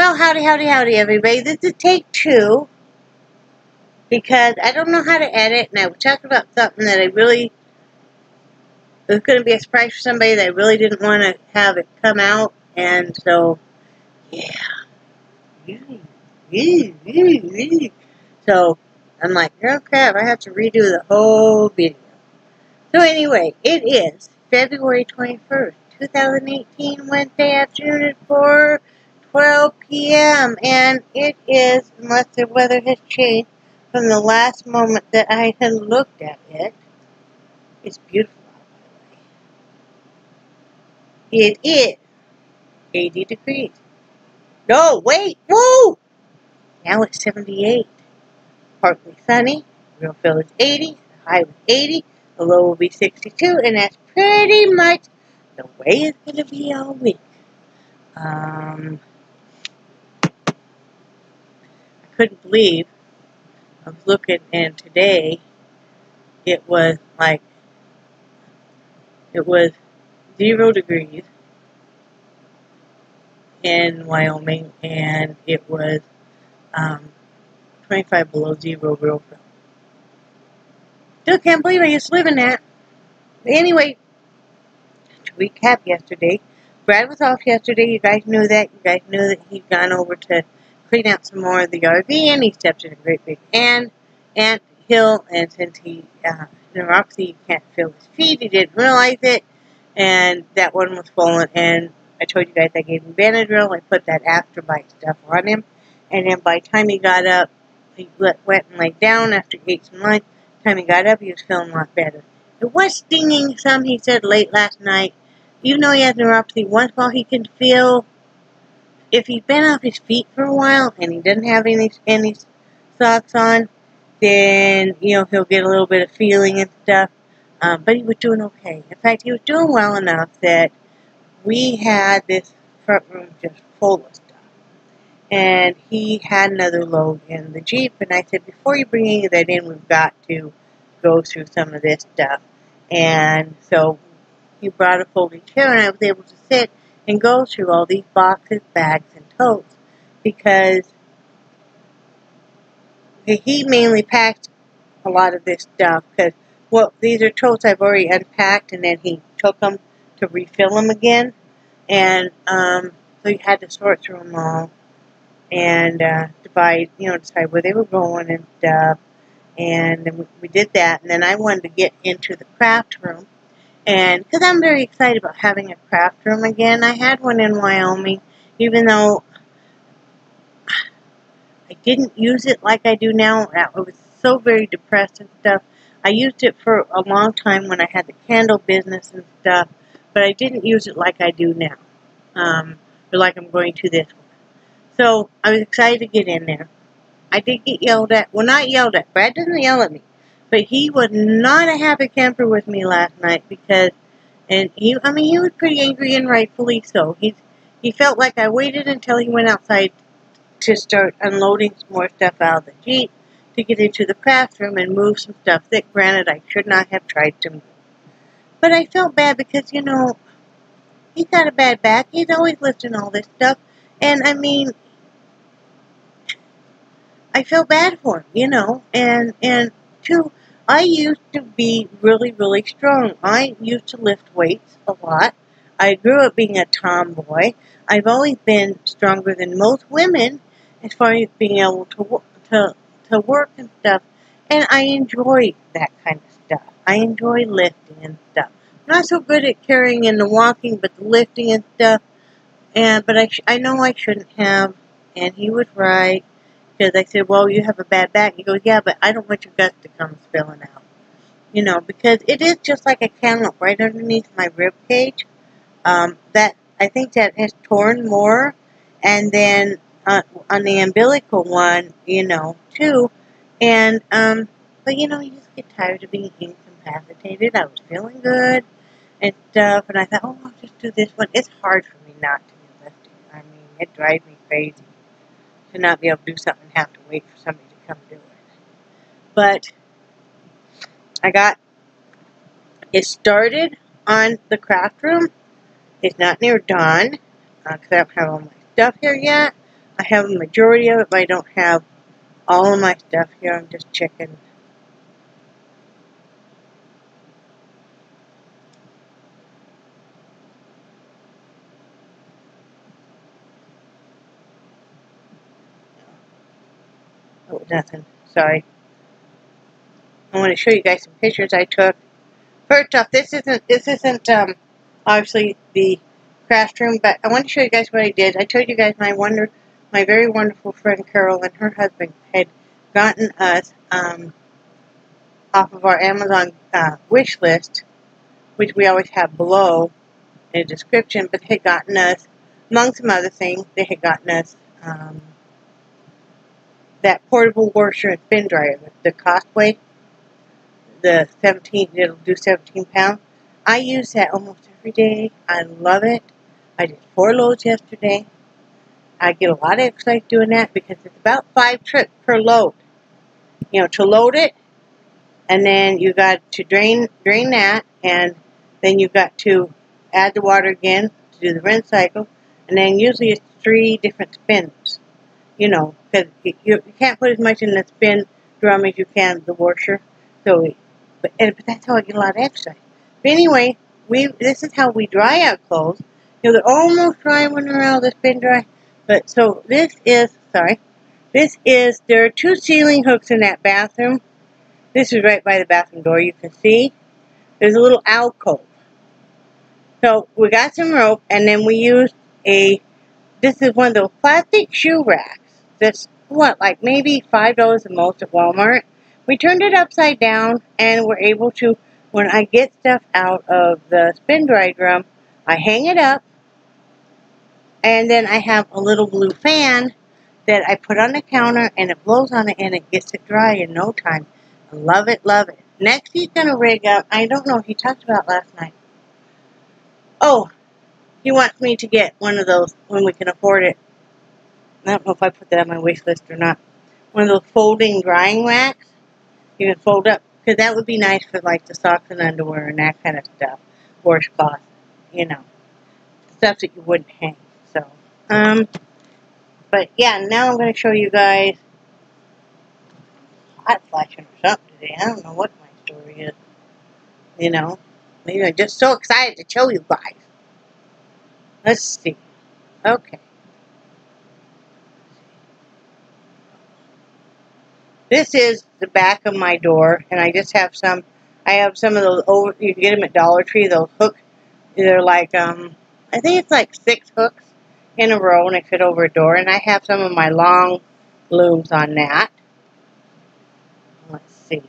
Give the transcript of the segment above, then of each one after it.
Well, howdy, howdy, howdy, everybody. This is take 2, because I don't know how to edit, and I was talking about something that it was going to be a surprise for somebody that I really didn't want to have it come out, and so, yeah. So, I'm like, oh crap, I have to redo the whole video. So anyway, it is February 21st, 2018, Wednesday afternoon at 4:12 p.m. And it is, unless the weather has changed from the last moment that I had looked at it, it's beautiful out, by the way. It is 80 degrees. No, wait, whoa! Now it's 78. Partly sunny, real feel is 80, the high was 80, the low will be 62, and that's pretty much the way it's going to be all week. I couldn't believe, I was looking, and today it was 0 degrees in Wyoming, and it was 25 below zero real feel. Still can't believe I used to live in that. But anyway, to recap yesterday, Brad was off yesterday. You guys knew that. You guys knew that he'd gone over to clean out some more of the RV, and he stepped in a great big ant hill, and since he neuropathy, he can't feel his feet, he didn't realize it, and that one was swollen, and I told you guys I gave him Benadryl. I put that afterbite stuff on him, and then by the time he got up, he went and laid down after he ate some lunch. By the time he got up, he was feeling a lot better. It was stinging some, he said, late last night. Even though he has neuropathy, once in a while he can feel, if he's been off his feet for a while and he doesn't have any socks on, then, he'll get a little bit of feeling and stuff. But he was doing okay. In fact, he was doing well enough that we had this front room just full of stuff. And he had another load in the Jeep, and I said, before you bring any of that in, we've got to go through some of this stuff. And so he brought a folding chair, and I was able to sit and go through all these boxes, bags, and totes, because he mainly packed a lot of this stuff, because, well, these are totes I've already unpacked, and then he took them to refill them again, and so he had to sort through them all, and decide where they were going and stuff, and then we did that, and then I wanted to get into the craft room, and because I'm very excited about having a craft room again. I had one in Wyoming, even though I didn't use it like I do now. I was so very depressed and stuff. I used it for a long time when I had the candle business and stuff, but I didn't use it like I do now, or like I'm going to this one. So I was excited to get in there. I did get yelled at. Well, not yelled at. Brad doesn't yell at me. But he was not a happy camper with me last night because, he was pretty angry, and rightfully so. He felt like I waited until he went outside to start unloading some more stuff out of the Jeep to get into the craft room and move some stuff that, granted, I should not have tried to move. But I felt bad because, he's got a bad back. He's always lifting all this stuff. And, I feel bad for him, and two, I used to be really, really strong. I used to lift weights a lot. I grew up being a tomboy. I've always been stronger than most women as far as being able to work and stuff, and I enjoy that kind of stuff. I enjoy lifting and stuff. I'm not so good at carrying and the walking, but the lifting and stuff, but I know I shouldn't have, and he was right. Because I said, well, you have a bad back. He goes, yeah, but I don't want your guts to come spilling out. Because it is just like a cantaloupe right underneath my rib cage. I think that has torn more. And then on the umbilical one, too. And, but you just get tired of being incapacitated. I was feeling good and stuff. And I thought, oh, I'll just do this one. It's hard for me not to be lifting. It drives me crazy to not be able to do something and have to wait for somebody to come do it. But I got it started on the craft room. It's not near done because I don't have all my stuff here yet. I have a majority of it, but I don't have all of my stuff here. I'm just checking. Oh, nothing. Sorry. I want to show you guys some pictures I took. First off, this isn't obviously the craft room, but I want to show you guys what I did. I told you guys my very wonderful friend Carol and her husband had gotten us off of our Amazon wish list, which we always have below in the description, but they had gotten us, among some other things, they had gotten us that portable washer and spin dryer, the Costway, the 17, it'll do 17 pounds. I use that almost every day. I love it. I did 4 loads yesterday. I get a lot of exercise doing that because it's about 5 trips per load. You know, to load it, and then you got to drain that, and then you got to add the water again to do the rinse cycle, and then usually it's 3 different spins. You know, because you can't put as much in the spin drum as you can the washer. So, but that's how I get a lot of exercise. But anyway, this is how we dry our clothes. You know, they're almost dry when they're out of the spin dry. But so there are 2 ceiling hooks in that bathroom. This is right by the bathroom door. You can see there's a little alcove. So we got some rope, and then we used this is one of those plastic shoe racks. That's what, like maybe $5 the most at Walmart. We turned it upside down, and we're able to, when I get stuff out of the spin dry drum, I hang it up, and then I have a little blue fan that I put on the counter, and it blows on it, and it gets it dry in no time. I love it, love it. Next, he's going to rig up, I don't know if he talked about last night. Oh, he wants me to get one of those when we can afford it. I don't know if I put that on my wish list or not. One of those folding drying racks. You can fold up, because that would be nice for like the socks and underwear and that kind of stuff. Washcloth, you know, stuff that you wouldn't hang. So, but yeah, now I'm going to show you guys hot flashing or something today. I don't know what my story is. You know, maybe I'm just so excited to show you guys. Let's see. Okay. This is the back of my door, and I just have some. I have some of those over. You can get them at Dollar Tree. Those hooks. They're like I think it's like 6 hooks in a row, and they fit over a door. And I have some of my long looms on that. Let's see.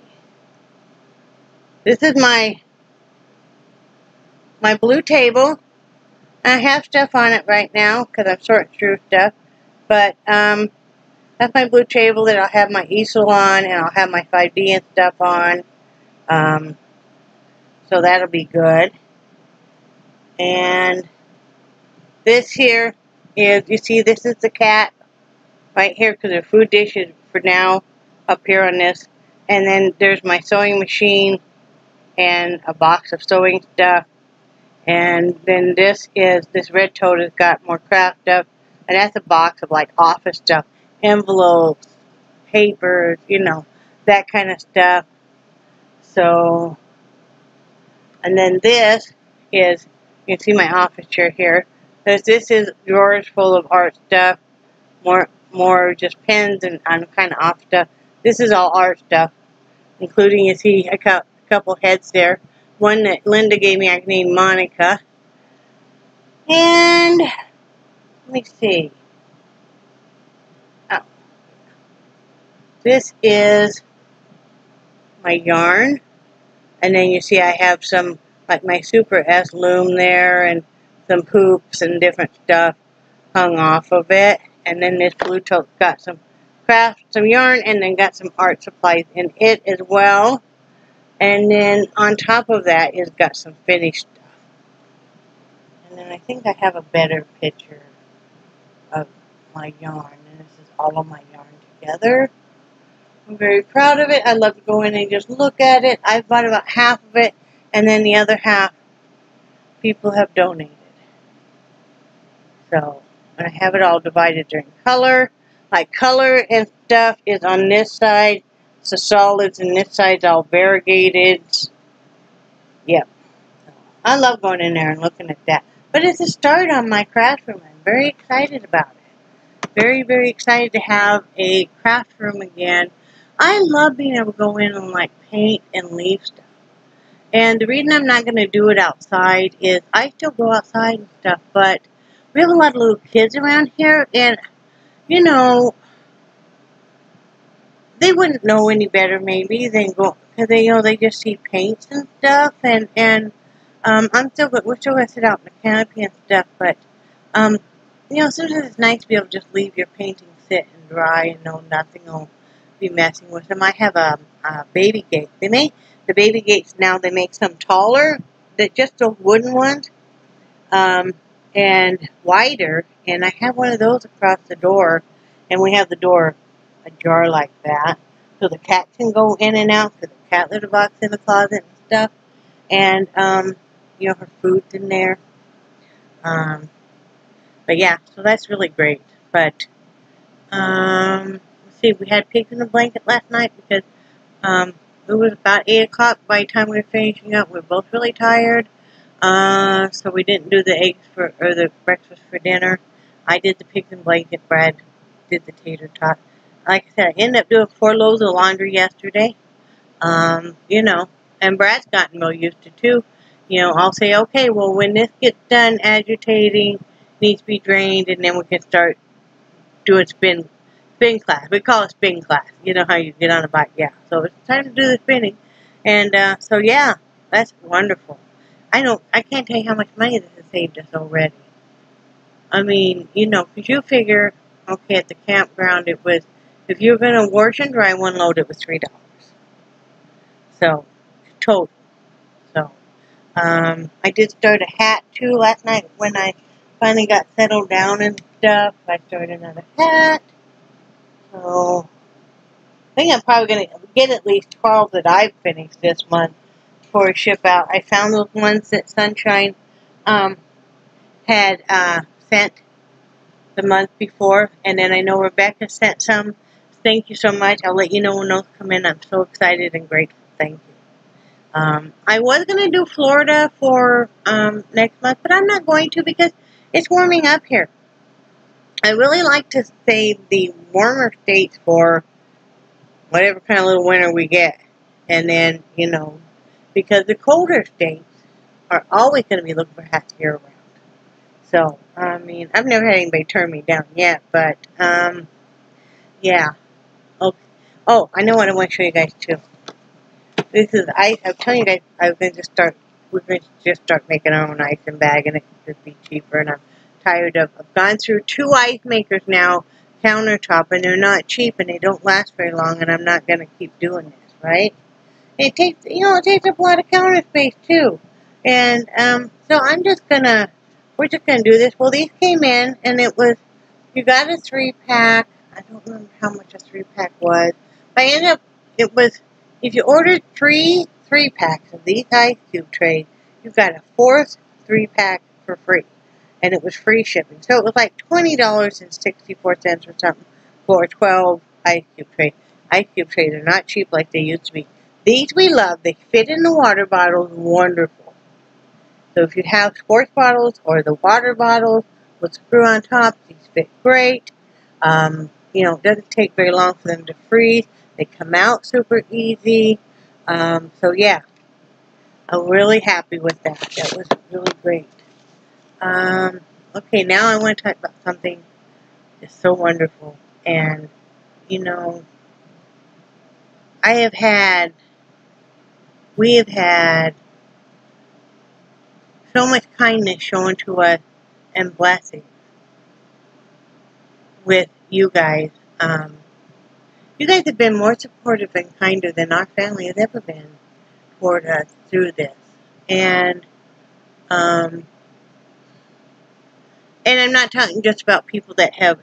This is my blue table. I have stuff on it right now because I'm sorting through stuff, but that's my blue table that I'll have my easel on, and I'll have my 5D and stuff on. So that'll be good. And this here is, you see, this is the cat right here because there's food dishes for now up here on this. And then there's my sewing machine and a box of sewing stuff. And then this red tote has got more craft stuff. And that's a box of like office stuff, envelopes, papers, you know, that kind of stuff. So, and then this is, you can see my office chair here. This is drawers full of art stuff, more just pens and kind of off stuff. This is all art stuff, including, you see, a couple heads there. One that Linda gave me, I named Monica. And let me see. Oh, this is my yarn, and then you see I have some like my Super S loom there, and some hoops and different stuff hung off of it. And then this blue tote got some craft, some yarn, and then got some art supplies in it as well. And then on top of that is got some finished stuff. And then I think I have a better picture of my yarn. And this is all of my yarn together. I'm very proud of it. I love to go in and just look at it. I've bought about half of it, and then the other half people have donated. So, And I have it all divided in color. Like color and stuff is on this side. It's the solids, and this side's all variegated. Yep. I love going in there and looking at that. But it's a start on my craft room. I'm very excited about it. Very, very excited to have a craft room again. I love being able to go in and like paint and leave stuff. And the reason I'm not going to do it outside is I still go outside and stuff, but we have a lot of little kids around here, and, you know, they wouldn't know any better maybe than go, because they, you know, they just see paints and stuff, and we're still going to sit out in the canopy and stuff, but, you know, sometimes it's nice to be able to just leave your painting sit and dry and know nothing will be messing with them. I have a baby gate. They make the baby gates now, they make some taller, that just those wooden ones, and wider, and I have one of those across the door, and we have the door ajar like that, so the cat can go in and out, because the cat litter box in the closet and stuff, and, you know, her food's in there, but yeah, so that's really great, but, let's see, we had pigs in the blanket last night, because, it was about 8 o'clock by the time we were finishing up. We were both really tired. So we didn't do the eggs or the breakfast for dinner. I did the pigs and blanket. Brad did the tater tot. Like I said, I ended up doing 4 loads of laundry yesterday. You know, and Brad's gotten real used to too. You know, I'll say, okay, well, when this gets done agitating, needs to be drained, and then we can start doing spin class. We call it spin class. You know how you get on a bike? Yeah. So it's time to do the spinning. And so yeah, that's wonderful. I can't tell you how much money this has saved us already. I mean, you know, because you figure, okay, at the campground it was, if you were going to wash and dry one load, it was $3. So, total. So, I did start a hat too last night when I finally got settled down and stuff. I started another hat. So, I think I'm probably going to get at least 12 that I've finished this month before I ship out. I found those ones that Sunshine had sent the month before, and then I know Rebecca sent some. Thank you so much. I'll let you know when those come in. I'm so excited and grateful. Thank you. I was going to do Florida for next month, but I'm not going to because it's warming up here. I really like to save the warmer states for whatever kind of little winter we get. And then, you know, because the colder states are always going to be looking for hats year-round. So, I mean, I've never had anybody turn me down yet, but, yeah. Okay. Oh, I know what I want to show you guys, too. This is, I'm telling you guys, we're going to just start making our own ice and bag, and it could just be cheaper, and I'm tired of, I've gone through 2 ice makers now, countertop, and they're not cheap, and they don't last very long, and I'm not going to keep doing this, right? It takes, you know, it takes up a lot of counter space, too. And, so I'm just gonna, we're just gonna do this. Well, these came in, and it was, you got a 3-pack. I don't remember how much a 3-pack was. But I ended up, it was, if you ordered 3 3-packs of these ice cube trays, you got a 4th 3-pack for free. And it was free shipping. So it was like $20.64 or something for 12 ice cube trays. Ice cube trays are not cheap like they used to be. These we love. They fit in the water bottles. Wonderful. So if you have sports bottles or the water bottles with screw on top, these fit great. You know, it doesn't take very long for them to freeze. They come out super easy. So yeah, I'm really happy with that. That was really great. Okay, now I want to talk about something that's so wonderful. And, you know, we have had so much kindness shown to us and blessings with you guys. You guys have been more supportive and kinder than our family has ever been toward us through this. And I'm not talking just about people that have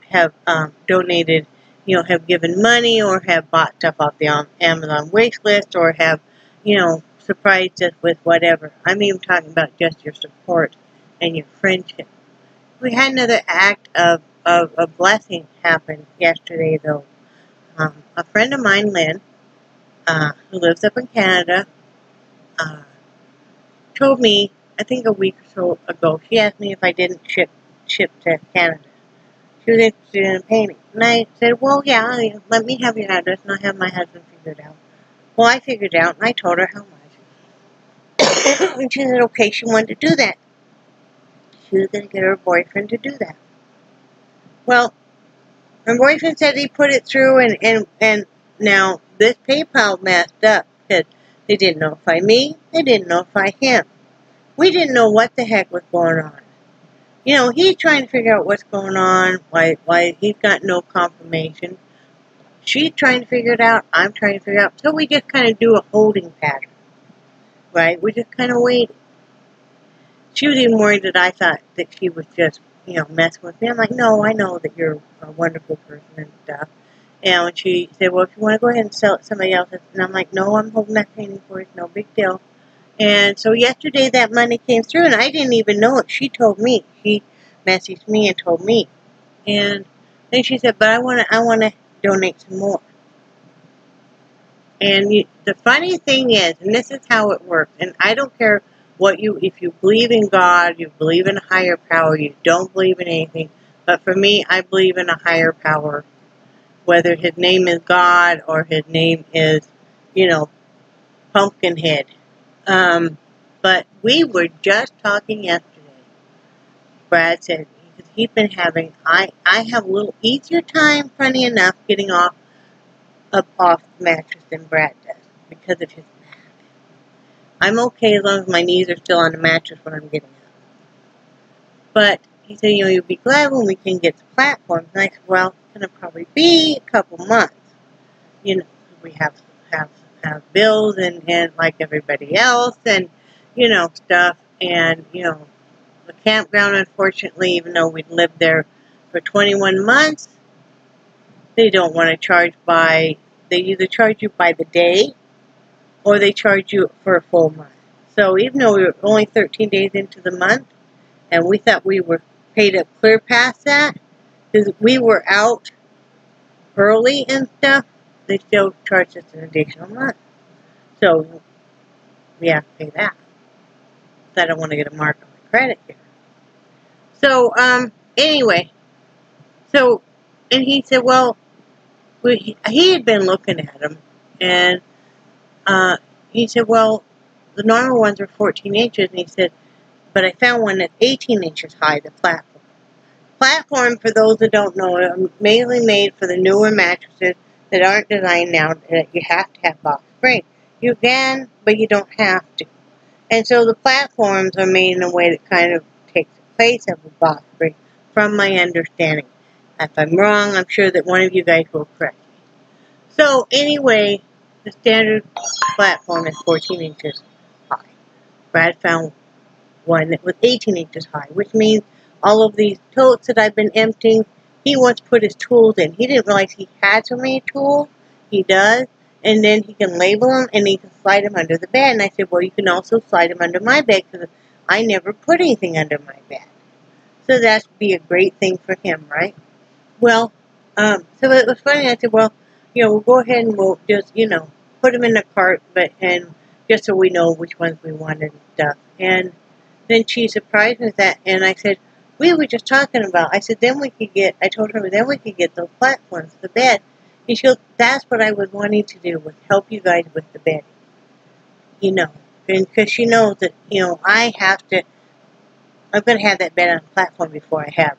donated, you know, have given money or have bought stuff off the Amazon wish list or have, you know, surprised us with whatever. I'm even talking about just your support and your friendship. we had another act of a blessing happen yesterday, though. A friend of mine, Lynn, who lives up in Canada, told me, I think a week or so ago, she asked me if I didn't ship to Canada. She was interested in a painting. And I said, well, yeah, let me have your address, and I'll have my husband figure it out. Well, I figured out, and I told her how much. And she said, okay, she wanted to do that. She was going to get her boyfriend to do that. Well, her boyfriend said he put it through, and now this PayPal messed up, because they didn't notify me, they didn't notify him. We didn't know what the heck was going on. You know, he's trying to figure out what's going on, why he's got no confirmation. She's trying to figure it out, I'm trying to figure it out. So we just kind of do a holding pattern, right? We just kind of wait. She was even worried that I thought that she was just, you know, messing with me. I'm like, no, I know that you're a wonderful person and stuff. And when she said, well, if you want to go ahead and sell it to somebody else, and I'm like, no, I'm holding that painting for you, it's no big deal. And so yesterday that money came through, and I didn't even know it. She told me. She messaged me and told me. And then she said, but I want to donate some more. And the funny thing is, and this is how it works, and I don't care if you believe in God, you believe in a higher power, you don't believe in anything, but for me, I believe in a higher power, whether his name is God or his name is, you know, Pumpkinhead. But we were just talking yesterday. Brad said he's been having, I have a little easier time, funny enough, getting off the mattress than Brad does because of his back. I'm okay as long as my knees are still on the mattress when I'm getting up. But he said, you know, you'll be glad when we can get the platforms. And I said, well, it's going to probably be a couple months. You know, we have bills and like everybody else and, you know, stuff. And, you know, the campground, unfortunately, even though we'd lived there for 21 months, they don't want to charge they either charge you by the day or they charge you for a full month. So even though we were only 13 days into the month, and we thought we were paid up clear past that, because we were out early and stuff, they still charged us an additional month. So we have to pay that. So I don't want to get a mark on my credit here. So, anyway, so, and he said, well, he had been looking at them, and he said, well, the normal ones are 14 inches, and he said, but I found one that's 18 inches high, the platform. Platform, for those that don't know, are mainly made for the newer mattresses that aren't designed now that you have to have box spring. You can, but you don't have to. And so the platforms are made in a way that kind of takes the place of a box spring, from my understanding. If I'm wrong, I'm sure that one of you guys will correct me. So anyway, the standard platform is 14 inches high. Brad found one that was 18 inches high, which means all of these totes that I've been emptying, he wants to put his tools in. He didn't realize he had so many tools. He does. And then he can label them and he can slide them under the bed. And I said, well, you can also slide them under my bed because I never put anything under my bed. So that would be a great thing for him, right? Well, so it was funny. I said, well, you know, we'll go ahead and we'll just, you know, put them in the cart, and just so we know which ones we wanted and stuff. And then she surprised me with that, and I said, we were just talking about, I said, then we could get, I told her, then we could get those platforms, the bed. And she goes, that's what I was wanting to do, was help you guys with the bed. You know, and because she knows that, you know, I'm going to have that bed on the platform before I have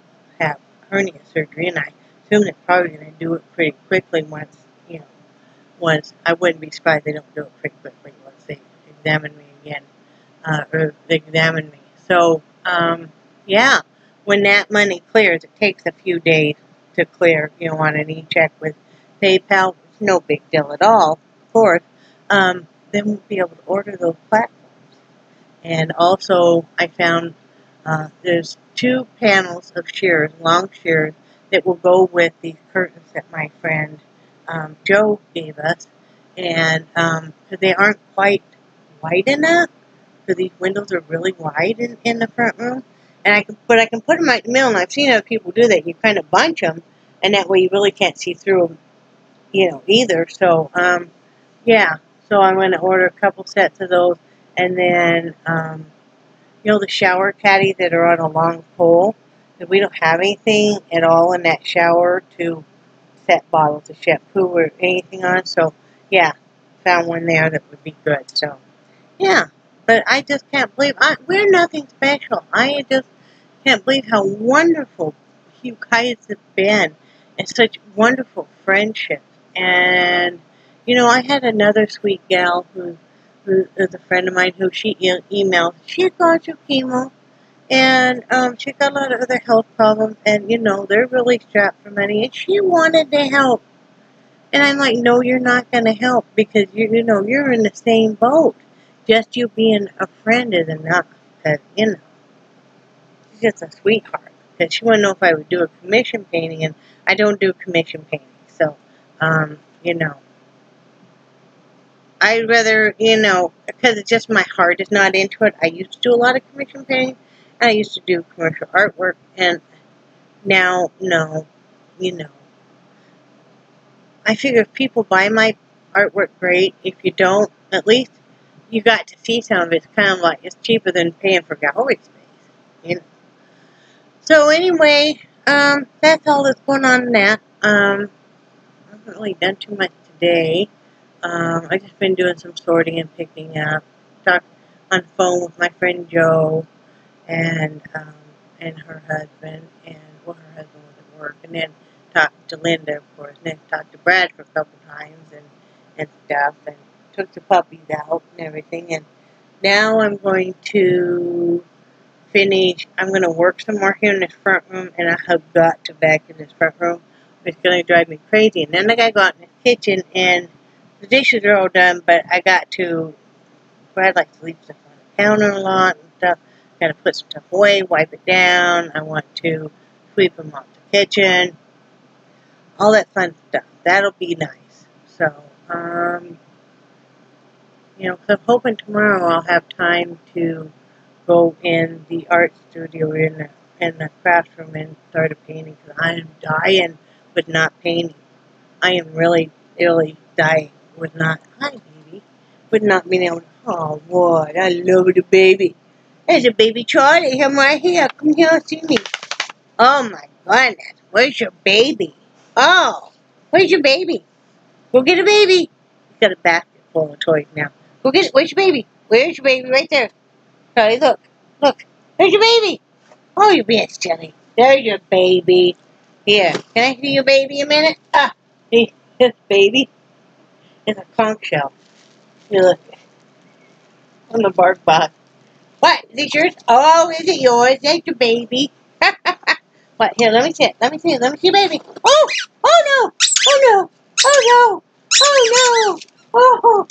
hernia surgery, and I assume they're probably going to do it pretty quickly once, I wouldn't be surprised they don't do it pretty quickly once they examine me again, or examine me. So, yeah, when that money clears, it takes a few days to clear, you know, on an e-check with PayPal. It's no big deal at all, of course. Then we'll be able to order those platforms. And also, I found there's 2 panels of shears, long shears, that will go with these curtains that my friend Joe gave us. And because they aren't quite wide enough, because these windows are really wide in the front room. And I can put them right in the middle, and I've seen other people do that. You kind of bunch them, and that way you really can't see through them, you know, either. So, yeah. So I'm going to order a couple sets of those, and then, you know, the shower caddies that are on a long pole. Because we don't have anything at all in that shower to set bottles of shampoo or anything on. So, yeah, found one there that would be good. So, yeah. But I just can't believe, we're nothing special. I just can't believe how wonderful you guys have been, and such wonderful friendships. And, you know, I had another sweet gal who is a friend of mine who she emailed. She had gone through chemo, and she got a lot of other health problems, and, you know, they're really strapped for money, and she wanted to help. And I'm like, no, you're not going to help, because, you know, you're in the same boat. Just you being a friend is enough, because, you know, she's just a sweetheart. Because she wanted to know if I would do a commission painting, and I don't do commission painting. So, you know, I'd rather, you know, because it's just my heart is not into it. I used to do a lot of commission painting, and I used to do commercial artwork, and now, no, you know. I figure if people buy my artwork, great. If you don't, at least you got to see some of it. It's kind of like, it's cheaper than paying for gallery space, you know. So anyway, that's all that's going on in that. I haven't really done too much today. I've just been doing some sorting and picking up. Talked on the phone with my friend Jo and her husband, and well, her husband was at work, and then talked to Linda, of course, and then talked to Brad for a couple times and stuff, and took the puppies out and everything, and now I'm going to finish. I'm going to work some more here in this front room, and I have got to back in this front room. It's going to drive me crazy. And then I got to go out in the kitchen, and the dishes are all done, but I got to, Brad likes to leave stuff on the counter a lot and stuff. Got to put some stuff away, wipe it down. I want to sweep them off the kitchen. All that fun stuff. That'll be nice. So, you know, 'cause I'm hoping tomorrow I'll have time to go in the art studio in the craft room and start a painting, because I am dying with not painting. I am really, really dying with not, hi baby, with not being able to, oh what, I love the baby. There's a baby Charlie, come right here, come here and see me. Oh my goodness, where's your baby? Oh, where's your baby? Go get a baby. He's got a basket full of toys now. Go get it, where's your baby? Where's your baby? Right there. Charlie, look, look, there's your baby. Oh, you're being silly. There's your baby. Here, can I see your baby a minute? Ah, see, this baby is a conch shell. You look on the bark box. What? Is it yours? Oh, is it yours? That's your baby. What? Here, let me see it. Let me see it. Let me see your baby. Oh! Oh no! Oh no! Oh no! Oh no!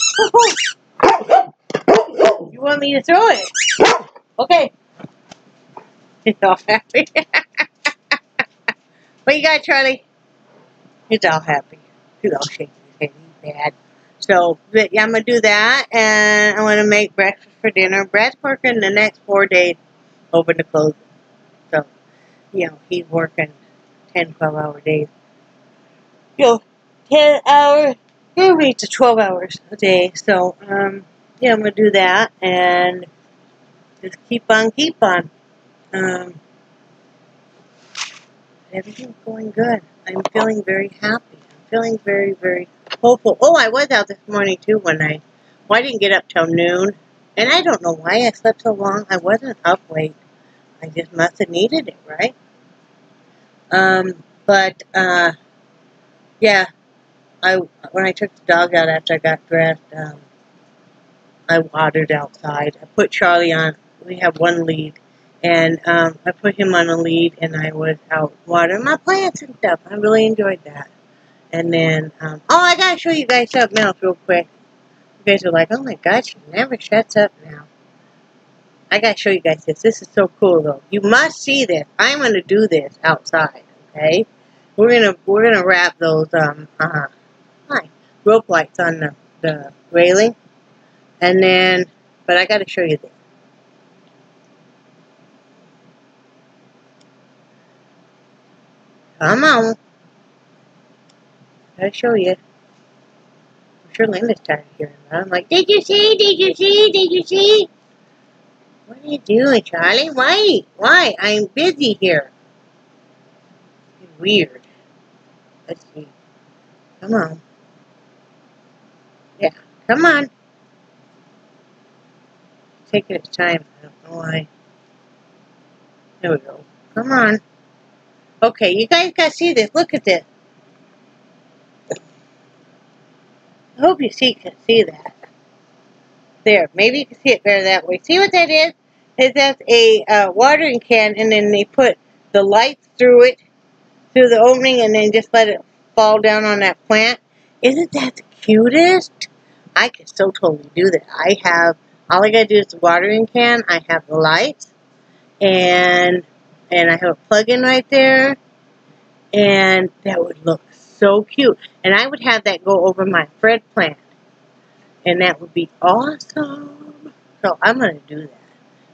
Oh! You want me to throw it? Okay. He's all happy. What you got, Charlie? He's all happy. He's all shaking his head. He's bad. So, yeah, I'm going to do that, and I'm going to make breakfast for dinner. Brad's working the next 4 days, open to close. So, you know, he's working 10, 12-hour days. You know, 10 hours, maybe to 12 hours a day. So, yeah, I'm going to do that, and just keep on. Everything's going good. I'm feeling very happy. I'm feeling very, very hopeful. Oh, I was out this morning, too, one night. Well, I didn't get up till noon. And I don't know why I slept so long. I wasn't up late. I just must have needed it, right? Yeah. When I took the dog out after I got dressed, I watered outside. I put Charlie on. We have one lead. And I put him on a lead, and I was out watering my plants and stuff. I really enjoyed that. And then, oh, I got to show you guys something else real quick. You guys are like, oh my God, she never shuts up now. I got to show you guys this. This is so cool, though. You must see this. I'm going to do this outside, okay? We're gonna wrap those, rope lights on the railing. And then, but I got to show you this. Come on. I'll show you. I'm sure Linda's tired of hearing that. I'm like, did you see? Did you see? Did you see? What are you doing, Charlie? Why? Why? I'm busy here. It's weird. Let's see. Come on. Yeah. Come on. It's taking its time. I don't know why. There we go. Come on. Okay, you guys gotta see this. Look at this. I hope you can see that. There, maybe you can see it better that way. See what that is? That's a watering can, and then they put the lights through it, through the opening, and then just let it fall down on that plant. Isn't that the cutest? I can so totally do that. All I gotta do is the watering can. I have the lights, and I have a plug-in right there, and that would look so cute. And I would have that go over my Fred plant, and that would be awesome. So I'm going to do that.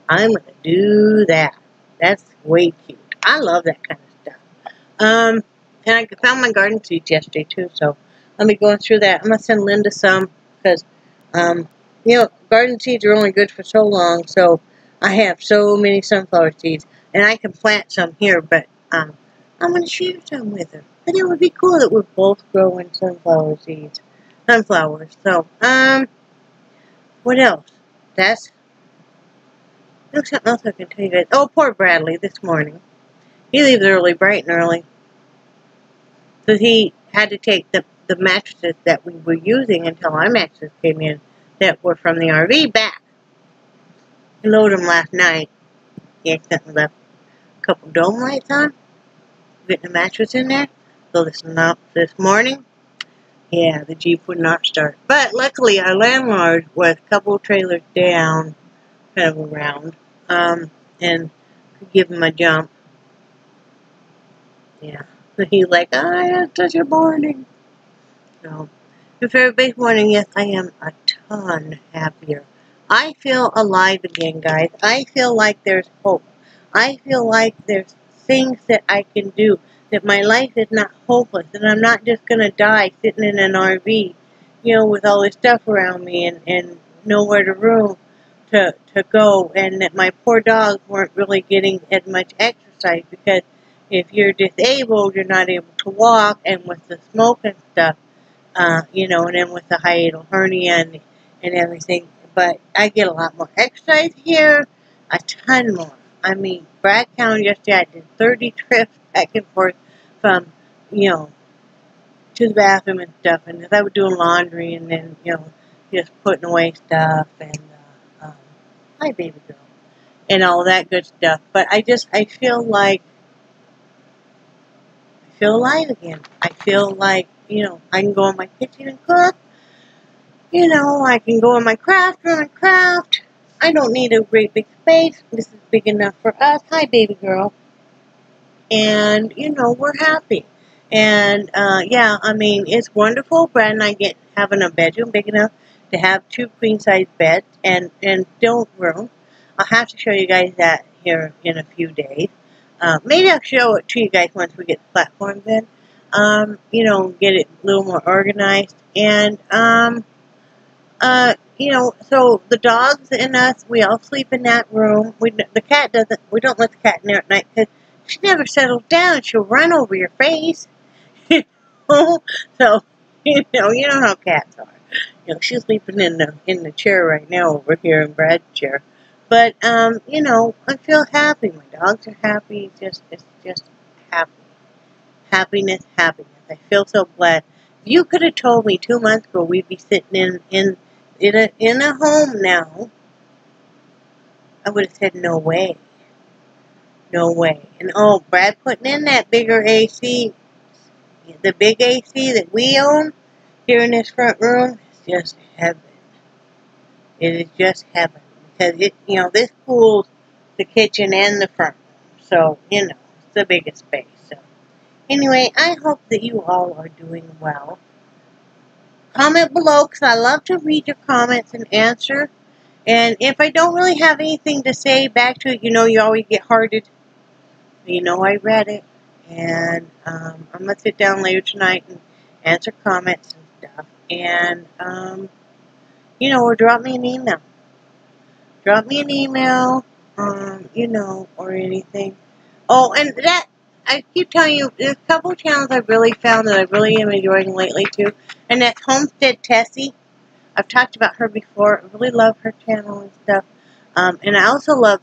I'm going to do that. That's way cute. I love that kind of stuff. And I found my garden seeds yesterday too, so I'll be going through that. I'm going to send Linda some, because, you know, garden seeds are only good for so long, so I have so many sunflower seeds, and I can plant some here, but I'm going to share some with her. But it would be cool that we're both growing sunflower seeds. Sunflowers. So, what else? There's something else I can tell you guys. Oh, poor Bradley this morning. He leaves early, bright and early. So he had to take the mattresses that we were using until our mattresses came in that were from the RV back. He loaded them last night. He accidentally left a couple dome lights on, getting the mattress in there. So this morning, yeah, the Jeep would not start. But luckily, our landlord was a couple of trailers down, kind of around, and could give him a jump. Yeah. So he's like, oh, I had such a morning. So, if everybody's morning, yes, I am a ton happier. I feel alive again, guys. I feel like there's hope. I feel like there's things that I can do, that my life is not hopeless, and I'm not just going to die sitting in an RV, you know, with all this stuff around me and nowhere to go, and that my poor dogs weren't really getting as much exercise, because if you're disabled, you're not able to walk, and with the smoke and stuff, you know, and then with the hiatal hernia and everything. But I get a lot more exercise here, a ton more. I mean, Brad counted yesterday, I did 30 trips back and forth from, you know, to the bathroom and stuff. And as I was doing laundry and then, you know, just putting away stuff and, hi, baby girl, and all that good stuff. But I feel like, I feel alive again. I feel like, you know, I can go in my kitchen and cook. You know, I can go in my craft room and craft. I don't need a great big space. This is big enough for us. Hi, baby girl. And, you know, we're happy. And, yeah, I mean, it's wonderful. Brad and I having a bedroom big enough to have 2 queen-size beds and still room. I'll have to show you guys that here in a few days. Maybe I'll show it to you guys once we get the platforms in. You know, get it a little more organized. And, you know, so the dogs and us, we all sleep in that room. The cat doesn't, we don't let the cat in there at night because she never settles down. She'll run over your face. So, you know how cats are. You know, she's sleeping in the chair right now over here in Brad's chair. But, you know, I feel happy. My dogs are happy. It's just happy. Happiness. I feel so glad. If you could have told me 2 months ago we'd be sitting in a home now, I would have said no way. No way. And oh, Brad putting in that bigger AC, the big AC that we own here in this front room, is just heaven. It is just heaven. Because it, you know, this cools the kitchen and the front room. So, you know, it's the biggest space. So, anyway, I hope that you all are doing well. Comment below, because I love to read your comments and answer. And if I don't really have anything to say back to it, you know, you always get hearted. You know I read it. And I'm going to sit down later tonight and answer comments and stuff. And, you know, or drop me an email. Drop me an email, you know, or anything. Oh, and that, I keep telling you, there's a couple channels I've really found that I really am enjoying lately, too. And that's Homestead Tessie. I've talked about her before. I really love her channel and stuff. And I also love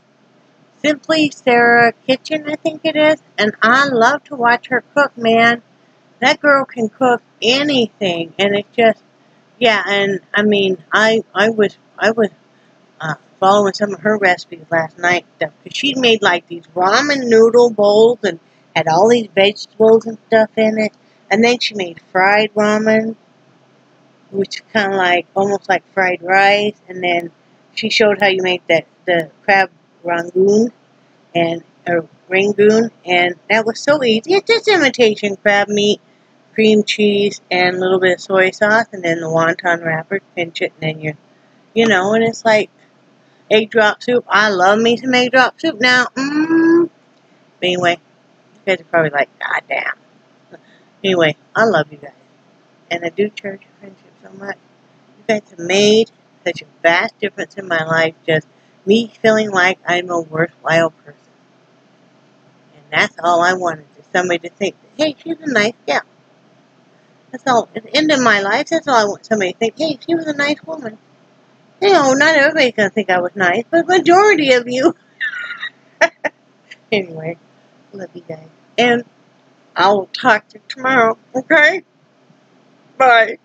Simply Sarah Kitchen, I think it is. And I love to watch her cook, man. That girl can cook anything. And it's just, yeah, and I mean, I was following some of her recipes last night, stuff, because she made like these ramen noodle bowls and had all these vegetables and stuff in it. And then she made fried ramen, which is kind of like, almost like fried rice. And then she showed how you make the crab rangoon, and that was so easy. It's just imitation crab meat, cream cheese, and a little bit of soy sauce, and then the wonton wrapper, pinch it, and then you know, and it's like egg drop soup. I love me some egg drop soup now. But anyway, you guys are probably like, God damn. Anyway, I love you guys. And I do cherish your friendship so much. You guys have made such a vast difference in my life. Just me feeling like I'm a worthwhile person. And that's all I wanted. Is somebody to think, hey, she's a nice gal. That's all. At the end of my life, that's all I want somebody to think, hey, she was a nice woman. You know, not everybody's going to think I was nice, but the majority of you. Anyway, love you guys. And I'll talk to you tomorrow, okay? Bye.